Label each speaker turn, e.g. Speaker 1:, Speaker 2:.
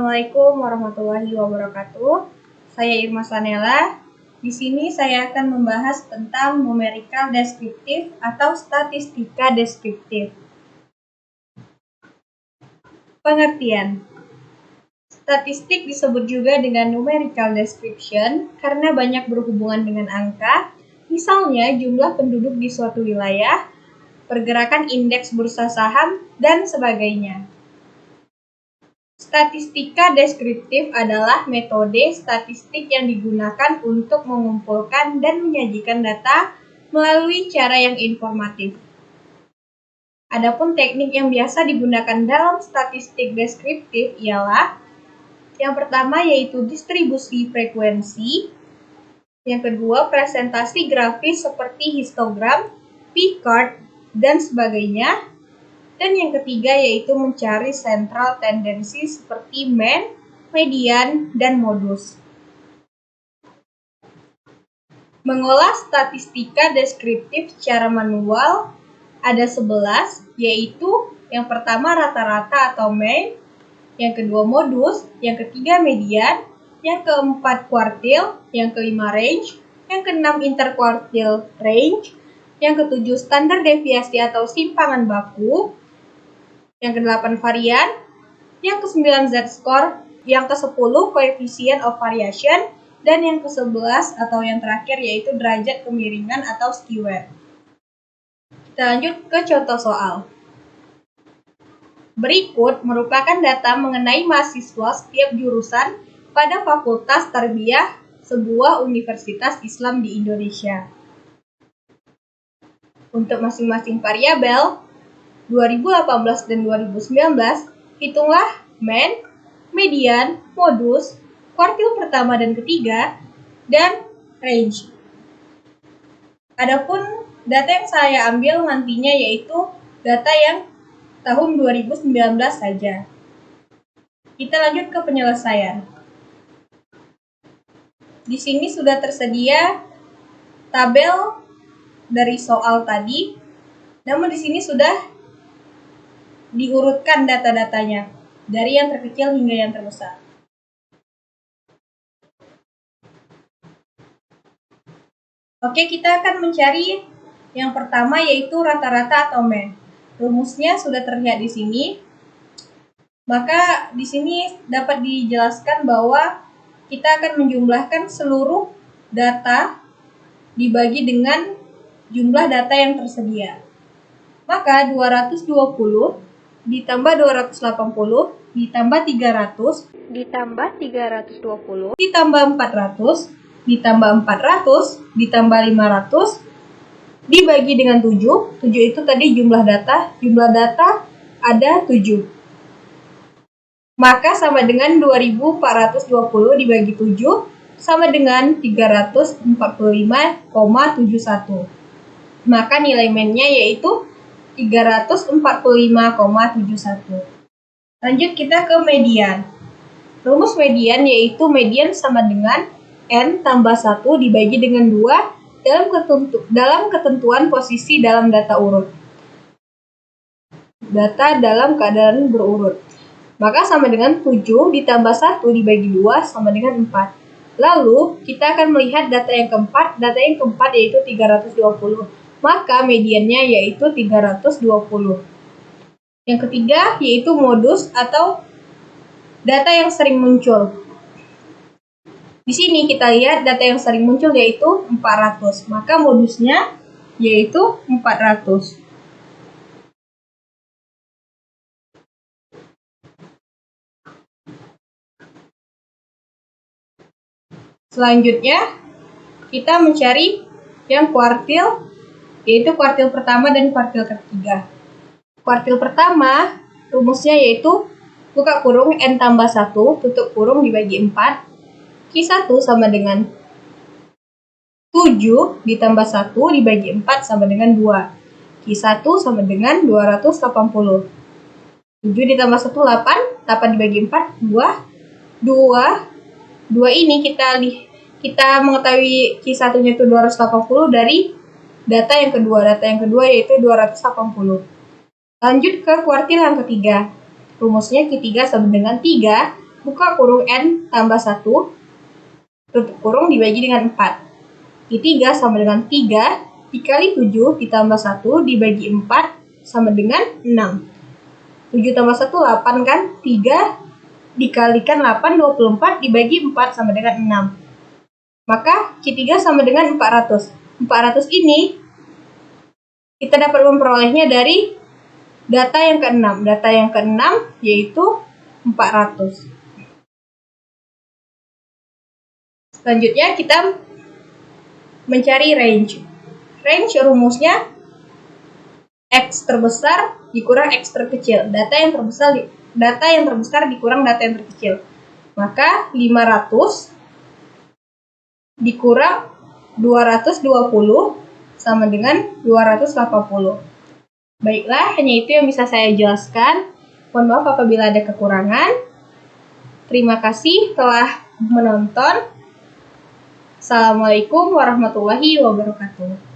Speaker 1: Assalamualaikum warahmatullahi wabarakatuh. Saya Irma Sanela. Di sini saya akan membahas tentang numerical deskriptif atau statistika deskriptif. Pengertian. Statistik disebut juga dengan numerical description karena banyak berhubungan dengan angka, misalnya jumlah penduduk di suatu wilayah, pergerakan indeks bursa saham, dan sebagainya. Statistika deskriptif adalah metode statistik yang digunakan untuk mengumpulkan dan menyajikan data melalui cara yang informatif. Adapun teknik yang biasa digunakan dalam statistik deskriptif ialah yang pertama yaitu distribusi frekuensi, yang kedua presentasi grafis seperti histogram, P-chart, dan sebagainya. Dan yang ketiga yaitu mencari sentral tendensi seperti mean, median, dan modus. Mengolah statistika deskriptif secara manual ada 11, yaitu yang pertama rata-rata atau mean, yang kedua modus, yang ketiga median, yang keempat kuartil, yang kelima range, yang keenam interkuartil range, yang ketujuh standar deviasi atau simpangan baku, yang ke-8 varian, yang ke-9 z-score, yang ke-10 coefficient of variation, dan yang ke-11 atau yang terakhir yaitu derajat kemiringan atau skewer. Kita lanjut ke contoh soal. Berikut merupakan data mengenai mahasiswa setiap jurusan pada Fakultas Tarbiyah sebuah universitas Islam di Indonesia. Untuk masing-masing variabel 2018 dan 2019, hitunglah mean, median, modus, kuartil pertama dan ketiga, dan range. Adapun data yang saya ambil nantinya yaitu data yang tahun 2019 saja. Kita lanjut ke penyelesaian. Di sini sudah tersedia tabel dari soal tadi, namun di sini sudah diurutkan data-datanya dari yang terkecil hingga yang terbesar. Oke, kita akan mencari yang pertama yaitu rata-rata atau mean. Rumusnya sudah terlihat di sini. Maka di sini dapat dijelaskan bahwa kita akan menjumlahkan seluruh data dibagi dengan jumlah data yang tersedia. Maka 220 ditambah 280 ditambah 300 ditambah 320 ditambah 400 ditambah 400 ditambah 500 dibagi dengan 7. 7 itu tadi jumlah data ada 7. Maka sama dengan 2420 dibagi 7 sama dengan 345,71. Maka nilai mean-nya yaitu 345,71. Lanjut kita ke median. Rumus median yaitu median sama dengan N tambah 1 dibagi dengan 2 dalam ketentuan posisi dalam data urut. Data dalam keadaan berurut. Maka sama dengan 7 ditambah 1 dibagi 2 sama dengan 4. Lalu kita akan melihat data yang keempat. Data yang keempat yaitu 320. Maka mediannya yaitu 320. Yang ketiga yaitu modus atau data yang sering muncul. Di sini kita lihat data yang sering muncul yaitu 400. Maka modusnya yaitu 400. Selanjutnya kita mencari yang kuartil, yaitu kuartil pertama dan kuartil ketiga. Kuartil pertama, rumusnya yaitu buka kurung N tambah 1, tutup kurung dibagi 4. Q1 sama dengan 7 ditambah 1 dibagi 4 sama dengan 2. Q1 sama dengan 280. 7 ditambah 1, 8. 8 dibagi 4, 2. 2 ini kita mengetahui Q1-nya itu 280 dari data yang kedua. Data yang kedua yaitu 280. Lanjut ke kuartil yang ketiga. Rumusnya Q3 sama dengan 3 buka kurung N tambah 1, tutup kurung dibagi dengan 4. Q3 sama dengan 3 dikali 7 ditambah 1 dibagi 4 sama dengan 6. 7 tambah 1, 8 kan? 3 dikalikan 8, 24 dibagi 4 sama dengan 6. Maka Q3 sama dengan 400. 400 ini kita dapat memperolehnya dari data yang ke-6. Data yang ke-6 yaitu 400. Selanjutnya kita mencari range. Range rumusnya X terbesar dikurang X terkecil. Data yang terbesar dikurang data yang terkecil. Maka 500 dikurang 220 sama dengan 280. Baiklah, hanya itu yang bisa saya jelaskan. Mohon maaf apabila ada kekurangan. Terima kasih telah menonton. Assalamualaikum warahmatullahi wabarakatuh.